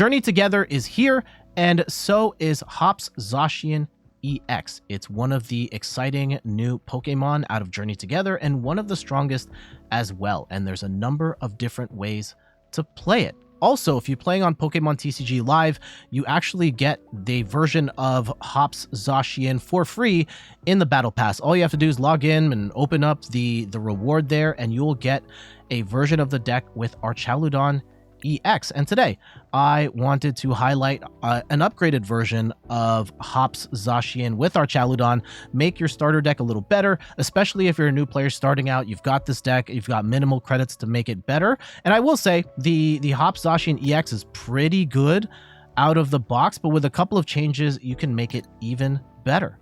Journey Together is here, and so is Hops Zacian EX. It's one of the exciting new Pokemon out of Journey Together and one of the strongest as well. And there's a number of different ways to play it. Also, if you're playing on Pokemon TCG Live, you actually get the version of Hops Zacian for free in the Battle Pass. All you have to do is log in and open up the reward there, and you'll get a version of the deck with Archaludon EX. And today I wanted to highlight an upgraded version of Hops Zacian with Archaludon. Make your starter deck a little better, especially if you're a new player starting out. You've got this deck, you've got minimal credits to make it better. And I will say the Hops Zacian EX is pretty good out of the box, but with a couple of changes you can make it even better.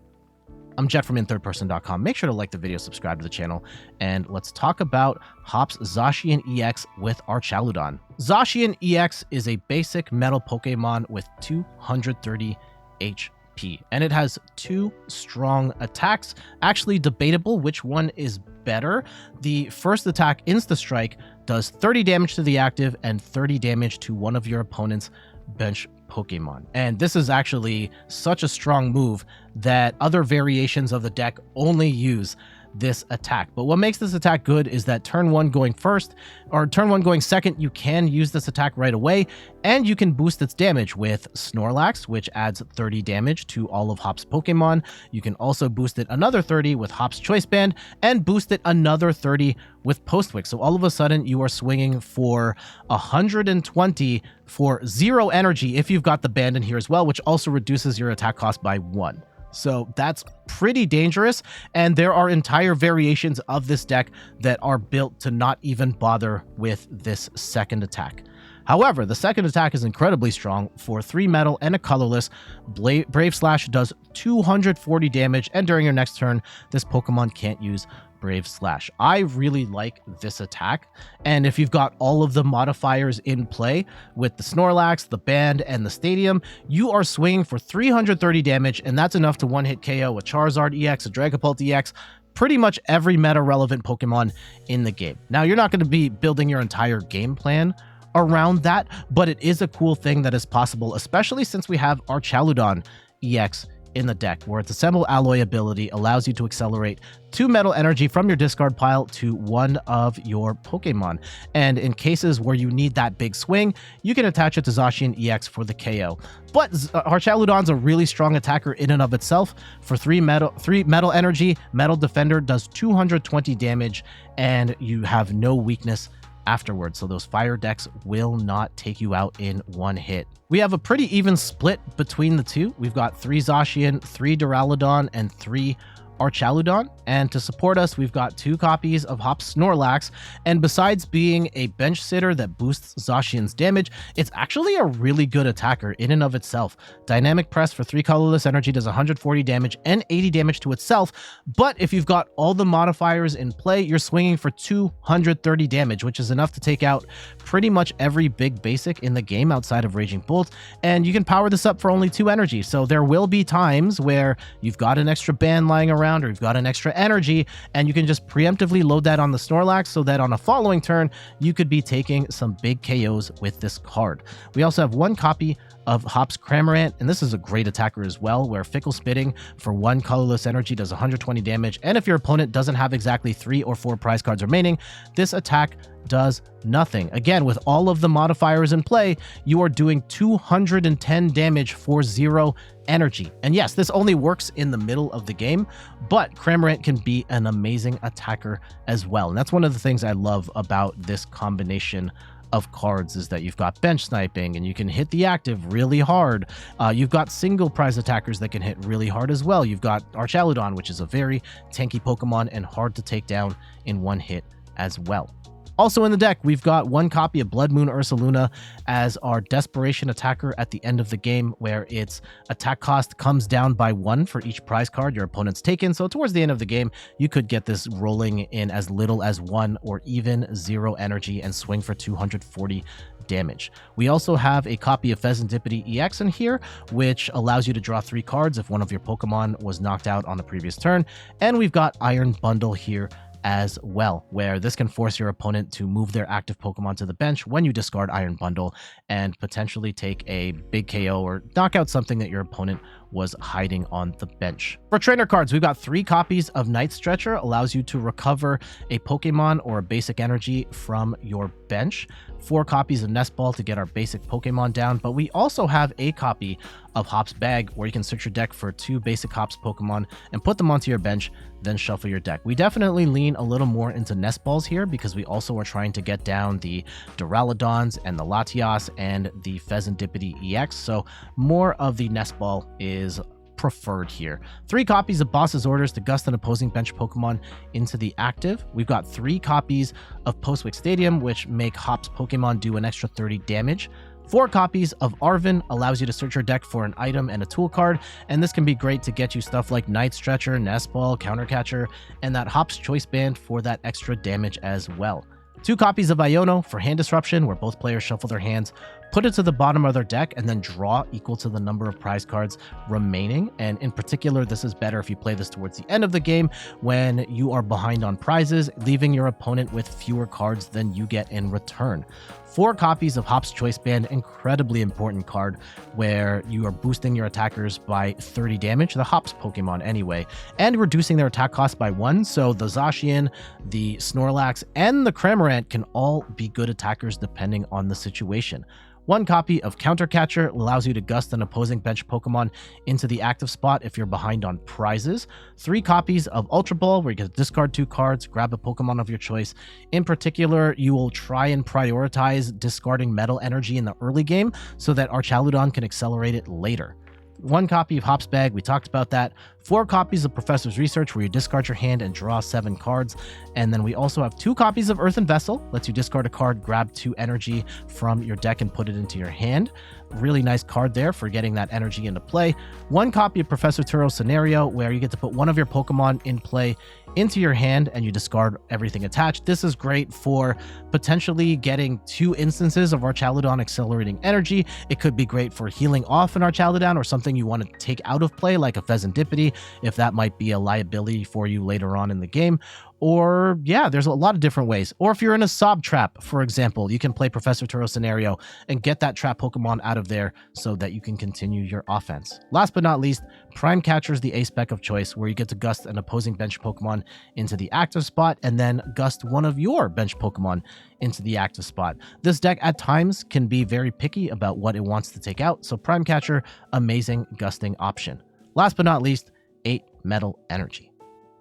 I'm Jet from inthirdperson.com. Make sure to like the video, subscribe to the channel, and let's talk about Hops Zacian EX with Archaludon. Zacian EX is a basic metal Pokemon with 230 HP, and it has 2 strong attacks. Actually debatable which one is better. The first attack, Insta Strike, does 30 damage to the active and 30 damage to one of your opponent's bench Pokemon. And this is actually such a strong move that other variations of the deck only use this attack. But what makes this attack good is that turn 1 going first, or turn 1 going second, you can use this attack right away, and you can boost its damage with Snorlax, which adds 30 damage to all of Hops' Pokemon. You can also boost it another 30 with Hops Choice Band, and boost it another 30 with Postwick. So all of a sudden you are swinging for 120 for 0 energy if you've got the band in here as well, which also reduces your attack cost by 1. So that's pretty dangerous, and there are entire variations of this deck that are built to not even bother with this second attack. However, the second attack is incredibly strong. For 3 metal and a colorless, Brave Slash does 240 damage, and during your next turn, this Pokemon can't use Brave Slash. I really like this attack, and if you've got all of the modifiers in play with the Snorlax, the Band, and the Stadium, you are swinging for 330 damage, and that's enough to one-hit KO a Charizard EX, a Dragapult EX, pretty much every meta-relevant Pokemon in the game. Now, you're not going to be building your entire game plan around that, but it is a cool thing that is possible, especially since we have Archaludon EX in the deck, where its Assemble Alloy ability allows you to accelerate 2 metal energy from your discard pile to one of your Pokemon. And in cases where you need that big swing, you can attach it to Zacian EX for the KO. But Archaludon's a really strong attacker in and of itself. For 3 metal energy, Metal Defender does 220 damage, and you have no weakness afterwards, so those fire decks will not take you out in one hit. We have a pretty even split between the two. We've got 3 Zacian, 3 Duraludon, and 3 Archaludon, and to support us, we've got 2 copies of Hops Snorlax. And besides being a bench sitter that boosts Zacian's damage, it's actually a really good attacker in and of itself. Dynamic Press for 3 colorless energy does 140 damage and 80 damage to itself, but if you've got all the modifiers in play, you're swinging for 230 damage, which is enough to take out pretty much every big basic in the game outside of Raging Bolt, and you can power this up for only 2 energy. So there will be times where you've got an extra band lying around, or you've got an extra energy, and you can just preemptively load that on the Snorlax so that on a following turn you could be taking some big KOs with this card. We also have 1 copy of Hops Cramorant, and this is a great attacker as well, where Fickle Spitting for 1 colorless energy does 120 damage, and if your opponent doesn't have exactly 3 or 4 prize cards remaining, this attack does nothing. Again, with all of the modifiers in play, you are doing 210 damage for 0 energy. And yes, this only works in the middle of the game, but Cramorant can be an amazing attacker as well. And that's one of the things I love about this combination of cards, is that you've got bench sniping and you can hit the active really hard. You've got single prize attackers that can hit really hard as well. You've got Archaludon, which is a very tanky Pokemon and hard to take down in one hit as well. Also in the deck, we've got 1 copy of Bloodmoon Ursaluna as our desperation attacker at the end of the game, where its attack cost comes down by 1 for each prize card your opponent's taken. So towards the end of the game, you could get this rolling in as little as 1 or even 0 energy and swing for 240 damage. We also have a copy of Fezandipiti EX in here, which allows you to draw 3 cards if one of your Pokemon was knocked out on the previous turn. And we've got Iron Bundle here as well, where this can force your opponent to move their active Pokemon to the bench when you discard Iron Bundle and potentially take a big KO or knock out something that your opponent was hiding on the bench. For trainer cards, we've got 3 copies of Night Stretcher, allows you to recover a Pokemon or a basic energy from your bench. 4 copies of Nest Ball to get our basic Pokemon down, but we also have a copy of Hop's Bag where you can search your deck for 2 basic Hops Pokemon and put them onto your bench, then shuffle your deck. We definitely lean a little more into Nest Balls here because we also are trying to get down the Duraludons and the Latias and the Fezandipiti EX, so more of the Nest Ball is preferred here. 3 copies of Boss's Orders to gust an opposing bench Pokemon into the active. We've got 3 copies of Postwick Stadium, which make Hop's Pokemon do an extra 30 damage. 4 copies of Arven allows you to search your deck for an item and a tool card, and this can be great to get you stuff like Night Stretcher, Nest Ball, Counter Catcher, and that Hop's Choice Band for that extra damage as well. 2 copies of Iono for hand disruption, where both players shuffle their hands, put it to the bottom of their deck, and then draw equal to the number of prize cards remaining. And in particular, this is better if you play this towards the end of the game when you are behind on prizes, leaving your opponent with fewer cards than you get in return. 4 copies of Hop's Choice Band, incredibly important card where you are boosting your attackers by 30 damage, the Hop's Pokemon anyway, and reducing their attack cost by 1. So the Zacian, the Snorlax, and the Cramorant can all be good attackers depending on the situation. 1 copy of Counter Catcher allows you to gust an opposing bench Pokemon into the active spot if you're behind on prizes. 3 copies of Ultra Ball, where you can discard 2 cards, grab a Pokemon of your choice. In particular, you will try and prioritize discarding Metal Energy in the early game so that Archaludon can accelerate it later. 1 copy of Hop's Bag, we talked about that. 4 copies of Professor's Research, where you discard your hand and draw 7 cards. And then we also have 2 copies of Earthen Vessel, lets you discard a card, grab 2 energy from your deck and put it into your hand. Really nice card there for getting that energy into play. 1 copy of Professor Turo's Scenario, where you get to put one of your Pokemon in play into your hand and you discard everything attached. This is great for potentially getting 2 instances of Archaludon accelerating energy. It could be great for healing off an Archaludon or something you want to take out of play, like a Fezandipiti, if that might be a liability for you later on in the game. Or, yeah, there's a lot of different ways. Or if you're in a Sob Trap, for example, you can play Professor Turo's Scenario and get that trap Pokemon out of there so that you can continue your offense. Last but not least, Prime Catcher is the A-Spec of choice, where you get to gust an opposing bench Pokemon into the active spot and then gust one of your bench Pokemon into the active spot. This deck at times can be very picky about what it wants to take out, so Prime Catcher, amazing gusting option. Last but not least, 8 Metal Energy.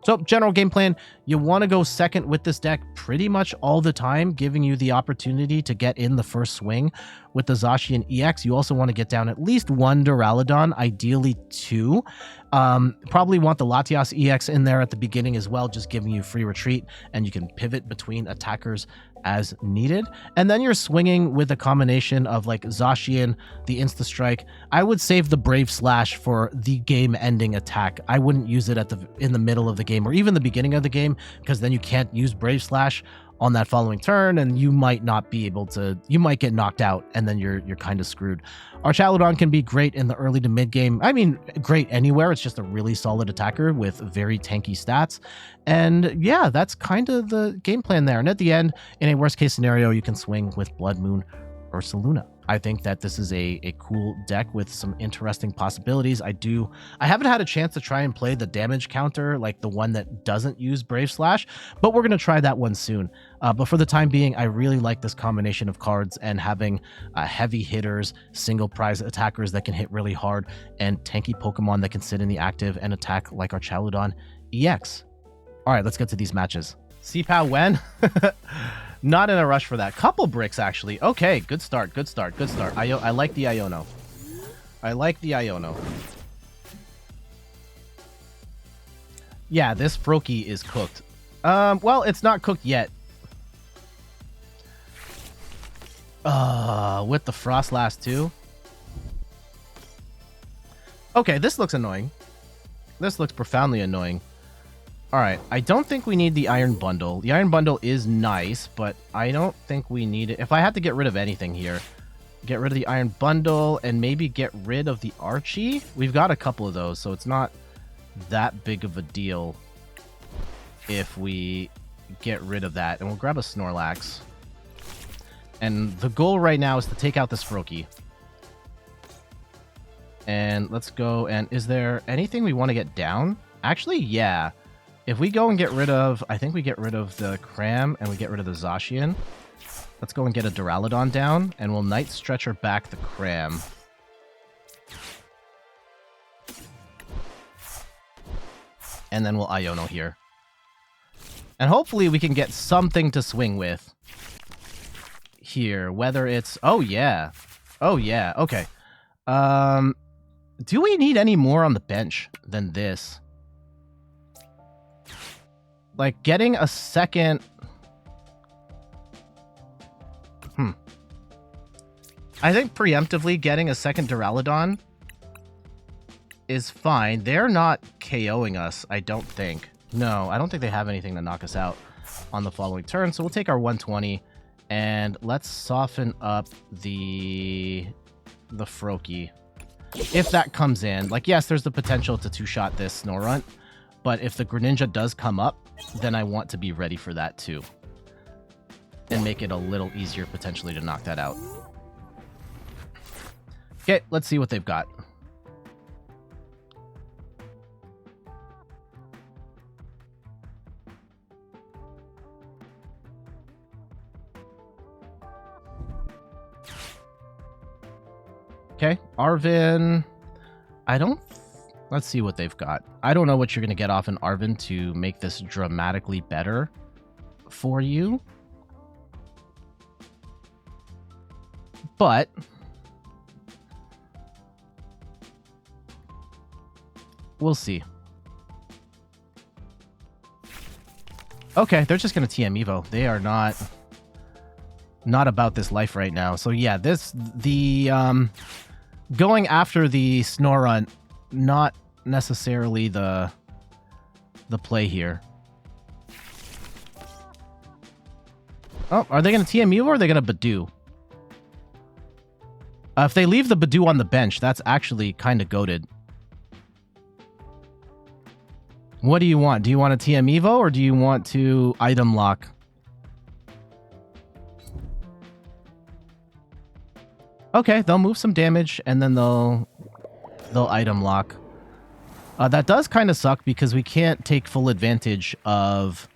So general game plan, you want to go second with this deck pretty much all the time, giving you the opportunity to get in the first swing. With the Zacian EX, you also want to get down at least 1 Duraludon, ideally 2. Probably want the Latias EX in there at the beginning as well, just giving you free retreat, and you can pivot between attackers as needed. And then you're swinging with a combination of like Zacian, the Insta Strike. I would save the Brave Slash for the game-ending attack. I wouldn't use it in the middle of the game or even the beginning of the game, because then you can't use Brave Slash on that following turn, and you might not be able to, you might get knocked out, and then you're kind of screwed. Archaludon can be great in the early to mid game. I mean, great anywhere. It's just a really solid attacker with very tanky stats. And yeah, that's kind of the game plan there. And at the end, in a worst case scenario, you can swing with Bloodmoon Ursaluna. I think that this is a cool deck with some interesting possibilities. I haven't had a chance to try and play the damage counter, like the one that doesn't use Brave Slash, but we're going to try that one soon. But for the time being, I really like this combination of cards and having heavy hitters, single prize attackers that can hit really hard, and tanky Pokemon that can sit in the active and attack like Archaludon EX. All right, let's get to these matches. CPAL when? Not in a rush for that. Couple bricks, actually. Okay, good start, good start, good start. I like the Iono. I like the Iono. Yeah, this Froakie is cooked. Well, it's not cooked yet. With the Frostlass too. Okay, this looks annoying. This looks profoundly annoying. Alright, I don't think we need the Iron Bundle. The Iron Bundle is nice, but I don't think we need it. If I had to get rid of anything here, get rid of the Iron Bundle and maybe get rid of the Archie. We've got a couple of those, so it's not that big of a deal if we get rid of that. And we'll grab a Snorlax. And the goal right now is to take out this Froakie. And let's go. And is there anything we want to get down? Actually, yeah. If we go and get rid of... I think we get rid of the Cram and we get rid of the Zacian. Let's go and get a Duraludon down. And we'll Night Stretcher back the Cram. And then we'll Iono here. And hopefully we can get something to swing with. Here. Whether it's... Oh, yeah. Oh, yeah. Okay. Do we need any more on the bench than this? Like, getting a second... I think preemptively getting a second Duraludon is fine. They're not KOing us, I don't think. No, I don't think they have anything to knock us out on the following turn. So we'll take our 120 and let's soften up the Froakie. If that comes in, like, yes, there's the potential to two-shot this Snorlax, but if the Greninja does come up, then I want to be ready for that too. And make it a little easier potentially to knock that out. Okay, let's see what they've got. Okay, Arven. Let's see what they've got. I don't know what you're going to get off an Arven to make this dramatically better for you. But we'll see. Okay, they're just going to TM Evo. They are not about this life right now. So yeah, going after the Snorlax, not necessarily the play here. Oh, are they going to TM Evo or are they going to Badoo? If they leave the Badoo on the bench, that's actually kind of goated. What do you want? Do you want a TM Evo or do you want to item lock? Okay, they'll move some damage and then they'll item lock. That does kind of suck because we can't take full advantage of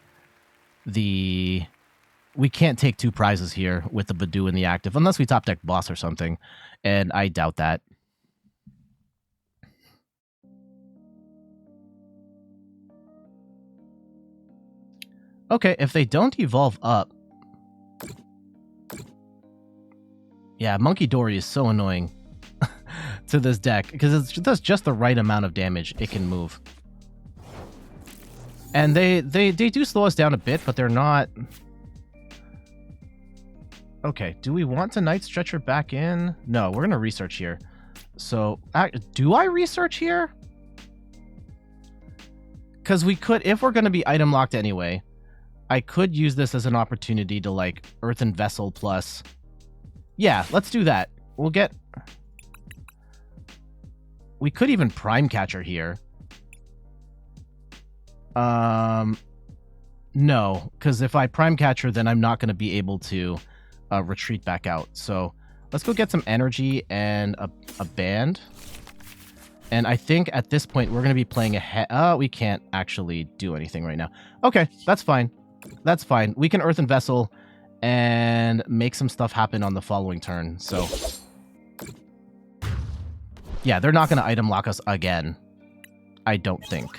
the... We can't take two prizes here with the Badoo in the active unless we top deck boss or something. And I doubt that. Okay, if they don't evolve up... Yeah, Monkey Dory is so annoying to this deck because it does just the right amount of damage it can move. And they do slow us down a bit, but they're not... Okay, do we want to Night Stretcher back in? No, we're going to research here. So, do I research here? Because we could, if we're going to be item locked anyway, I could use this as an opportunity to, like, Earthen Vessel plus... Yeah, let's do that. We'll get... We could even Prime Catcher here. No, because if I Prime Catcher, then I'm not going to be able to... retreat back out. So let's go get some energy and a band. And I think at this point we're going to be playing ahead. We can't actually do anything right now. Okay, that's fine. That's fine. We can Earthen Vessel and make some stuff happen on the following turn. So yeah, they're not going to item lock us again. I don't think.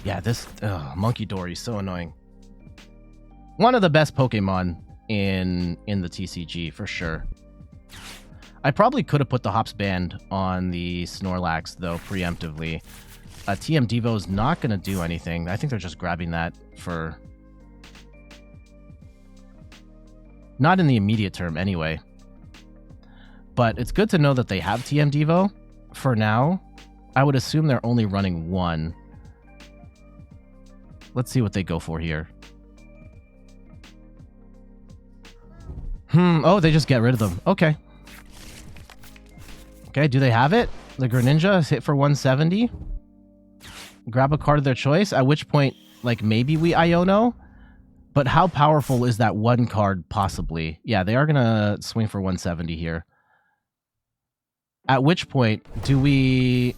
Yeah, this Monkey Dory is so annoying. One of the best Pokemon in the TCG, for sure. I probably could have put the Hops Band on the Snorlax, though, preemptively. TM Devo is not going to do anything. I think they're just grabbing that for... Not in the immediate term, anyway. But it's good to know that they have TM Devo for now. I would assume they're only running one. Let's see what they go for here. Oh, they just get rid of them. Okay. Okay, do they have it? The Greninja is hit for 170. Grab a card of their choice, at which point, like, maybe we Iono. But how powerful is that one card possibly? Yeah, they are going to swing for 170 here. At which point, do we...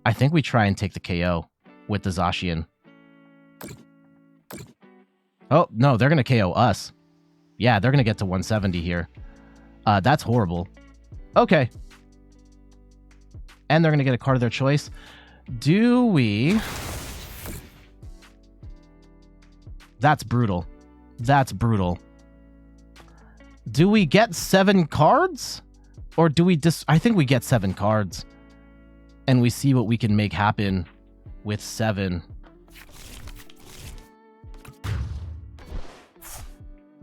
I think we try and take the KO with the Zacian. Oh, no, they're going to KO us. Yeah, they're going to get to 170 here. That's horrible. Okay. And they're going to get a card of their choice. Do we... That's brutal. That's brutal. Do we get 7 cards? Or do we just... I think we get 7 cards. And we see what we can make happen with 7.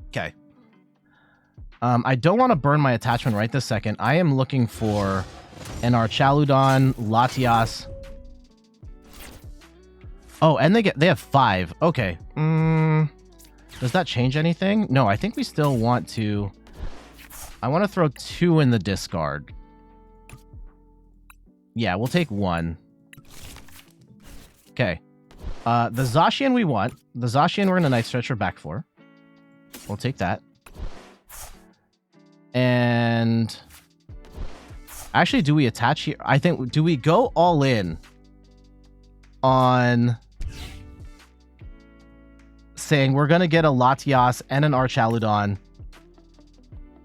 Okay. I don't want to burn my attachment right this second. I am looking for an Archaludon, Latias. Oh, and they have 5. Okay. Does that change anything? No, I think we still want to... I want to throw 2 in the discard. Yeah, we'll take 1. Okay. The Zacian we want. The Zacian we're going to Night Stretcher back for. We'll take that. And... Actually, do we attach here? I think... Do we go all in on... saying we're going to get a Latias and an Archaludon?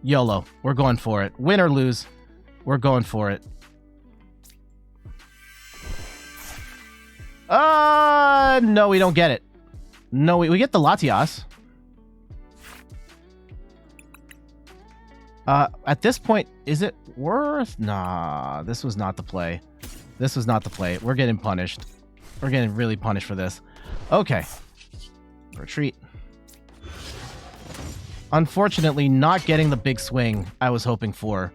YOLO. We're going for it. Win or lose, we're going for it. No, we don't get it. No, we get the Latias. At this point, is it worth? Nah, this was not the play. This was not the play. We're getting punished. We're getting really punished for this. Okay. Retreat. Unfortunately, not getting the big swing I was hoping for.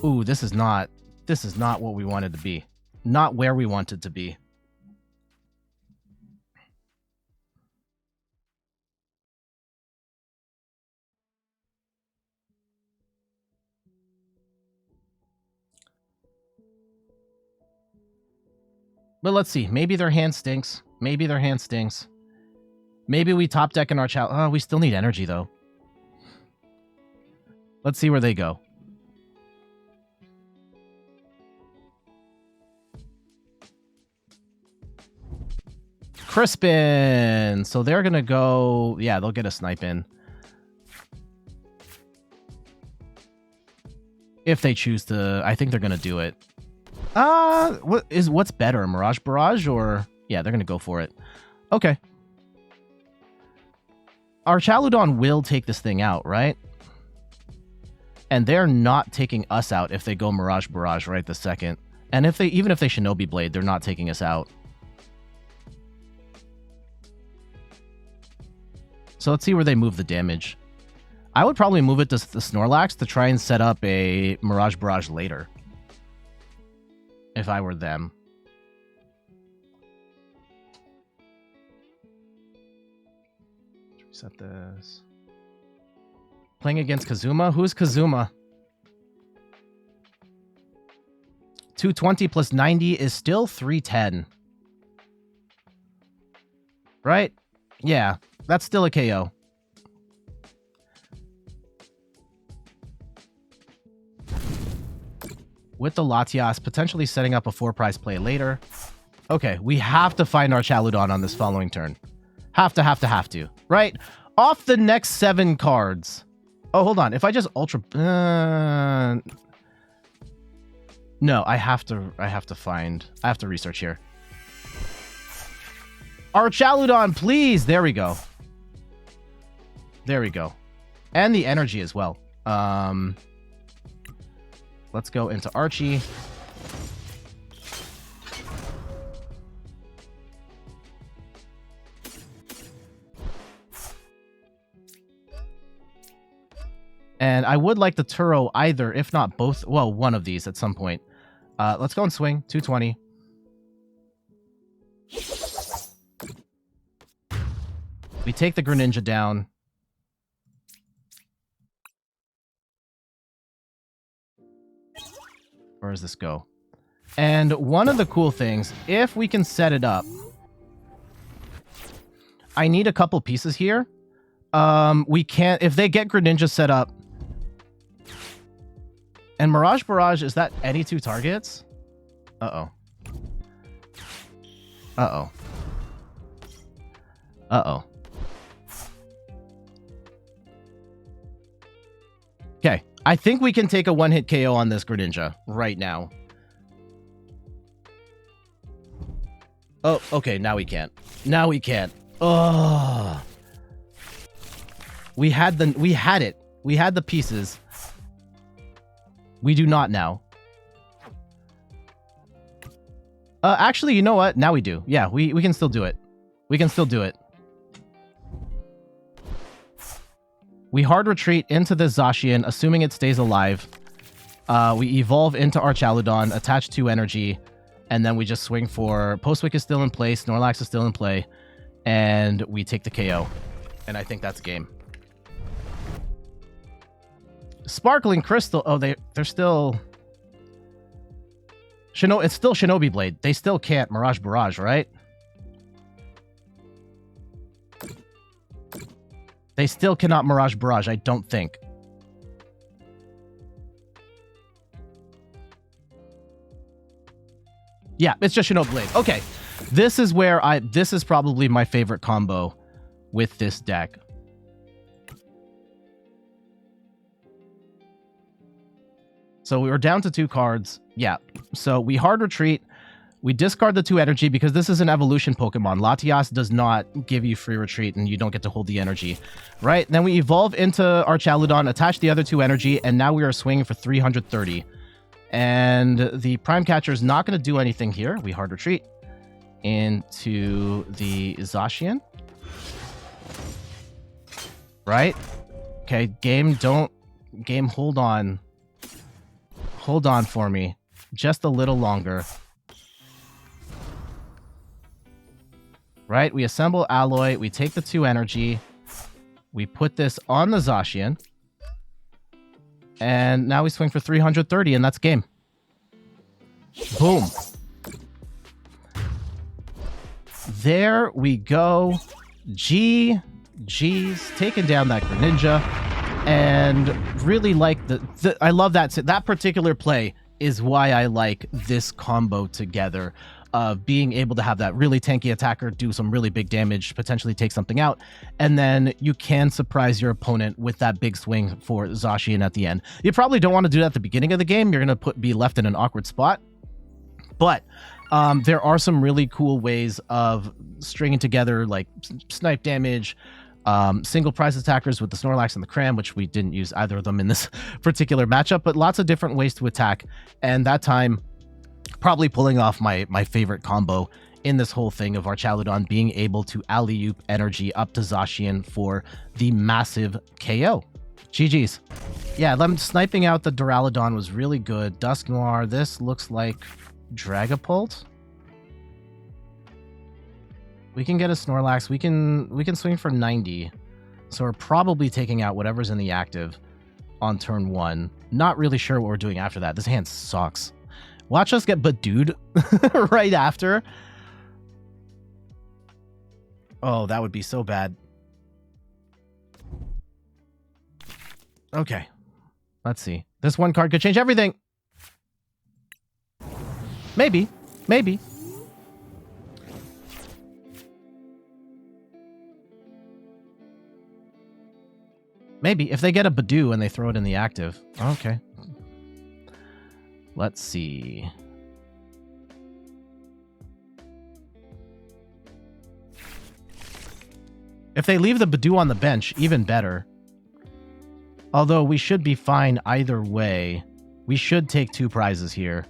Ooh, this is not what we wanted to be. Not where we wanted to be. But let's see. Maybe their hand stinks. Maybe their hand stinks. Maybe we top deck in our chat. Oh, we still need energy, though. Let's see where they go. Crispin! So they're going to go... Yeah, they'll get a snipe in. If they choose to... I think they're going to do it. What's better, Mirage Barrage or... Yeah, they're going to go for it. Okay. Archaludon will take this thing out, right? And they're not taking us out if they go Mirage Barrage right this second. And even if they Shinobi Blade, they're not taking us out. So let's see where they move the damage. I would probably move it to the Snorlax to try and set up a Mirage Barrage later. If I were them. Reset this. Playing against Kazuma? Who's Kazuma? 220 plus 90 is still 310. Right? Yeah, that's still a KO. With the Latias, potentially setting up a 4-prize play later. Okay, we have to find Archaludon on this following turn. Have to. Right? Off the next 7 cards. Oh, hold on. If I just Ultra... No, I have to find... I have to research here. Archaludon, please! There we go. There we go. And the energy as well. Let's go into Archie. And I would like the Turo either, if not both. Well, one of these at some point. Let's go and swing. 220. We take the Greninja down. Where does this go? And one of the cool things, if we can set it up, I need a couple pieces here. We can't, if they get Greninja set up, and Mirage Barrage, is that any two targets? Uh-oh. Uh-oh. Uh-oh. Okay, I think we can take a one-hit KO on this Greninja right now. Oh, okay, now we can't. Now we can't. Oh. We had it. We had the pieces. We do not now. Actually, you know what? Now we do. Yeah, we can still do it. We can still do it. We hard retreat into this Zacian, assuming it stays alive. We evolve into Archaludon, attach 2 energy, and then we just swing for... Postwick is still in play, Snorlax is still in play, and we take the KO. And I think that's game. Sparkling Crystal... Oh, they're still... It's still Shinobi Blade. They still can't Mirage Barrage, right? They still cannot Mirage Barrage, I don't think. Yeah, it's just Shinobi Blade. Okay. This is where this is probably my favorite combo with this deck. So we were down to 2 cards. Yeah. So we hard retreat. We discard the 2 energy because this is an evolution Pokemon. Latias does not give you free retreat and you don't get to hold the energy. Right? Then we evolve into Archaludon, attach the other 2 energy, and now we are swinging for 330. And the Prime Catcher is not going to do anything here. We hard retreat into the Zacian. Right? Okay, game, hold on. Hold on for me. Just a little longer. Right? We assemble Alloy. We take the 2 energy. We put this on the Zacian. And now we swing for 330, and that's game. Boom. There we go. GG's. Taking down that Greninja. And really like I love that particular play is why I like this combo together. Being able to have that really tanky attacker do some really big damage, potentially take something out, and then you can surprise your opponent with that big swing for Zacian at the end. You probably don't want to do that at the beginning of the game. You're going to be left in an awkward spot. But there are some really cool ways of stringing together like snipe damage, single prize attackers with the Snorlax and the Cram, which we didn't use either of them in this particular matchup, but lots of different ways to attack. And that time, probably pulling off my favorite combo in this whole thing of Archaludon being able to alley-oop energy up to Zacian for the massive KO. GG's. Yeah, them sniping out the Duraludon was really good. Dusknoir, this looks like Dragapult. We can get a Snorlax. We can swing for 90. So we're probably taking out whatever's in the active on turn 1. Not really sure what we're doing after that. This hand sucks. Watch us get Badooed right after. Oh, that would be so bad. Okay. Let's see. This one card could change everything. Maybe. Maybe. Maybe. If they get a Badoo and they throw it in the active. Okay. Let's see. If they leave the Badoo on the bench, even better. Although we should be fine either way. We should take 2 prizes here.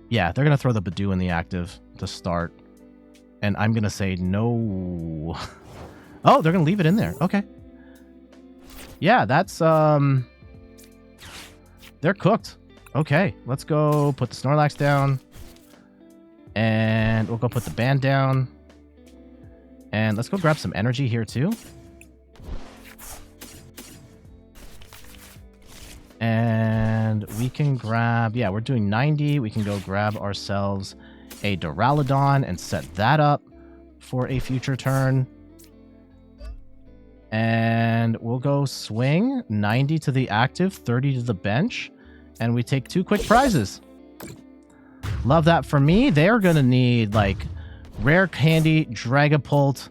Yeah, they're going to throw the Badoo in the active to start. And I'm going to say no. Oh, they're going to leave it in there. Okay. Yeah, that's... They're cooked. Okay, let's go put the Snorlax down. And we'll go put the band down. And let's go grab some energy here too. And we can grab, yeah, we're doing 90. We can go grab ourselves a Duraludon and set that up for a future turn. And we'll go swing 90 to the active, 30 to the bench. And we take 2 quick prizes. Love that for me. They're going to need like Rare Candy, Dragapult,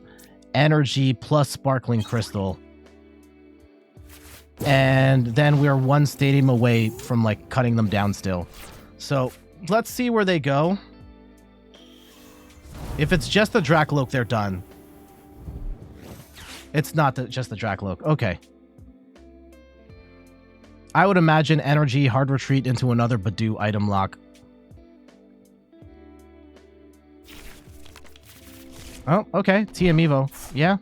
Energy, plus Sparkling Crystal. And then we're 1 stadium away from like cutting them down still. So let's see where they go. If it's just the Dracloak, they're done. It's not just the Dracloak. Okay. I would imagine Energy, Hard Retreat into another Badoo item lock. Oh, okay. TM Evo. Yeah.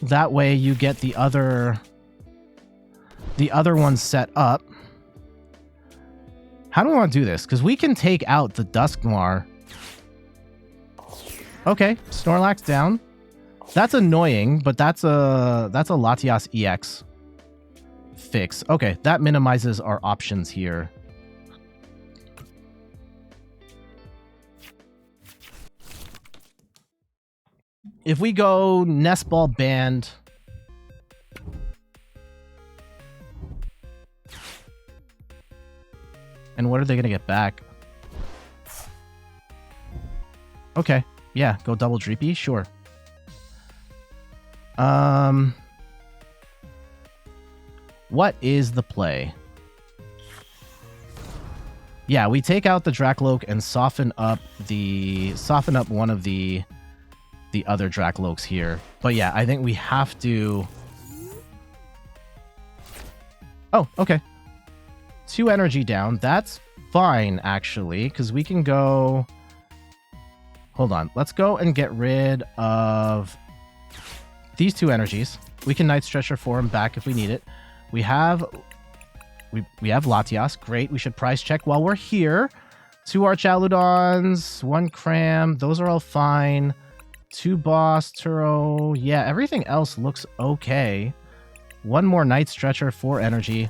That way you get the other one set up. How do we want to do this? Because we can take out the Dusknoir. Okay, Snorlax down. That's annoying, but that's a Latias EX fix. Okay, that minimizes our options here. If we go Nest Ball Band, and what are they going to get back? Okay, yeah, go double Dreepy, sure. What is the play? Yeah, we take out the Dracloak and soften up one of the other Dracloaks here. But yeah, I think we have to... Oh, okay. 2 energy down. That's fine, actually, because we can go... Hold on. Let's go and get rid of these 2 energies. We can Night Stretcher for him back if we need it. We have Latias. Great. We should price check while we're here. 2 Archaludons, 1 Cram. Those are all fine. 2 Boss, Turo. Yeah, everything else looks okay. 1 more Night Stretcher, 4 energy.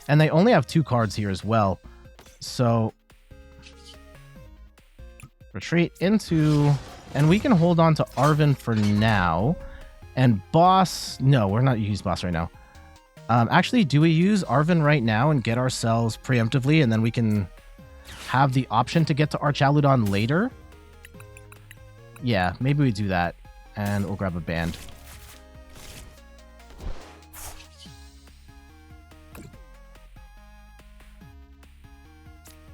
And they only have 2 cards here as well. So retreat into... And we can hold on to Arven for now. And Boss... No, we're not using Boss right now. Actually, do we use Arven right now and get ourselves preemptively, and then we can have the option to get to Archaludon later? Yeah, maybe we do that. And we'll grab a band.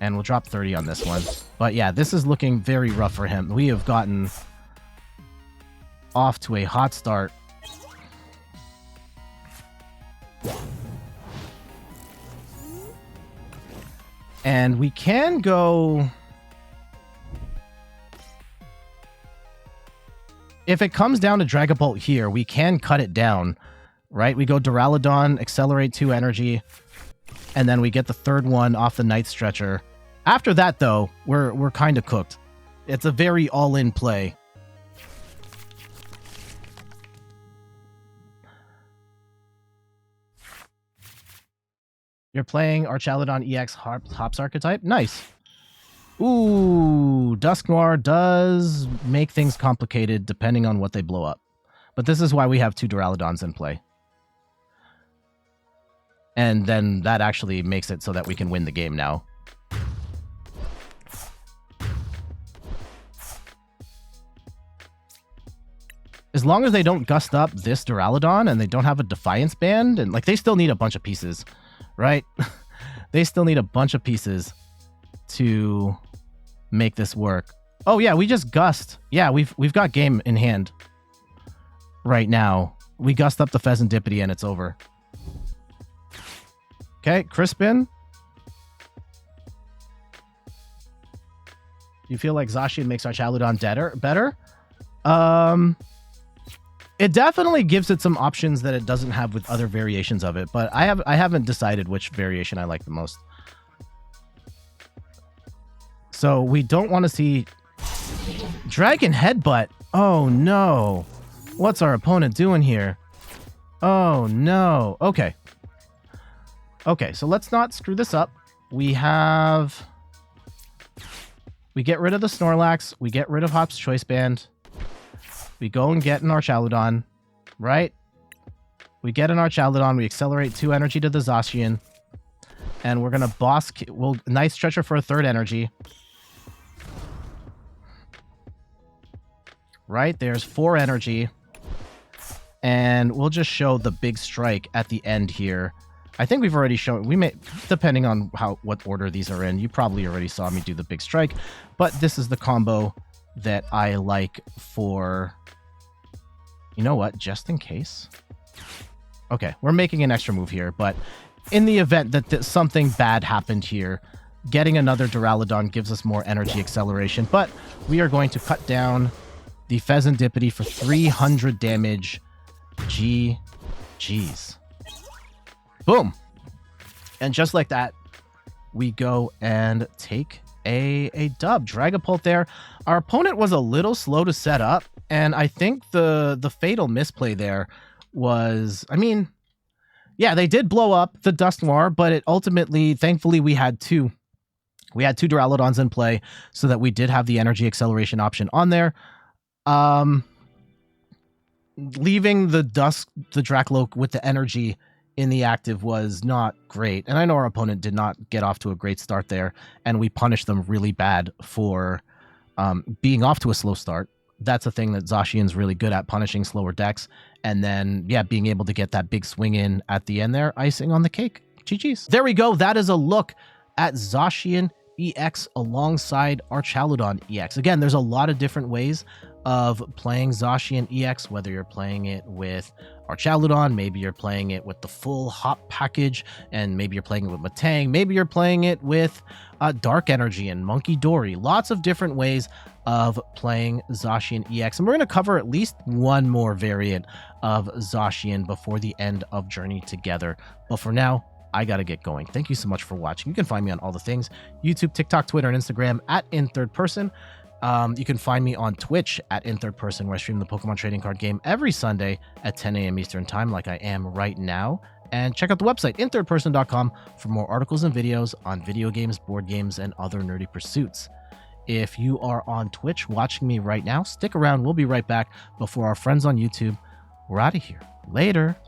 And we'll drop 30 on this one. But yeah, this is looking very rough for him. We have gotten off to a hot start. And we can go... If it comes down to Dragapult here, we can cut it down, right? We go Duraludon, accelerate 2 energy, and then we get the 3rd one off the Night Stretcher. After that, though, we're kind of cooked. It's a very all-in play. You're playing Archaludon EX Hops archetype? Nice. Ooh, Dusknoir does make things complicated depending on what they blow up. But this is why we have 2 Duraludons in play. And then that actually makes it so that we can win the game now. As long as they don't gust up this Duraludon and they don't have a Defiance Band, and like they still need a bunch of pieces, right? They still need a bunch of pieces to make this work. Oh yeah, we just gust. Yeah, we've got game in hand right now. We gust up the Fezandipiti and it's over. Okay, Crispin. Do you feel like Zacian makes Archaludon better? It definitely gives it some options that it doesn't have with other variations of it, but I haven't decided which variation I like the most. So we don't want to see Dragon Headbutt. Oh no. What's our opponent doing here? Oh no. Okay. Okay, so let's not screw this up. We get rid of the Snorlax. We get rid of Hop's Choice Band. We go and get an Archaludon, right? We get an Archaludon. We accelerate 2 energy to the Zacian. And we're going to we'll Night Stretcher for a 3rd energy. Right, there's 4 energy. And we'll just show the big strike at the end here. I think we've already shown, we may, depending on what order these are in, you probably already saw me do the big strike. But this is the combo that I like for, you know what, just in case. Okay, we're making an extra move here, but in the event that something bad happened here, getting another Duraludon gives us more energy acceleration. But we are going to cut down the Fezandipiti for 300 damage. GG's. Boom. And just like that, we go and take a dub. Dragapult there. Our opponent was a little slow to set up, and I think the fatal misplay there was, I mean, yeah, they did blow up the Dusknoir, but it ultimately, thankfully, we had two Duraludons in play so that we did have the energy acceleration option on there. Leaving the Dracloak with the energy in the active was not great. And I know our opponent did not get off to a great start there, and we punished them really bad for being off to a slow start. That's a thing that Zacian's really good at, punishing slower decks. And then, yeah, being able to get that big swing in at the end there, icing on the cake. GG's. There we go. That is a look at Zacian EX alongside Archaludon EX. Again, there's a lot of different ways of playing Zacian EX, whether you're playing it with Archaludon, maybe you're playing it with the full hop package, and maybe you're playing it with Matang, maybe you're playing it with Dark Energy and Monkey Dory. Lots of different ways of playing Zacian EX, and we're going to cover at least one more variant of Zacian before the end of Journey Together. But for now, I gotta get going. Thank you so much for watching. You can find me on all the things: YouTube, TikTok, Twitter, and Instagram at @InThirdPerson. You can find me on Twitch at @InThirdPerson, where I stream the Pokemon trading card game every Sunday at 10 a.m. Eastern Time, like I am right now. And check out the website, inthirdperson.com, for more articles and videos on video games, board games, and other nerdy pursuits. If you are on Twitch watching me right now, stick around. We'll be right back. Before our friends on YouTube, we're out of here. Later.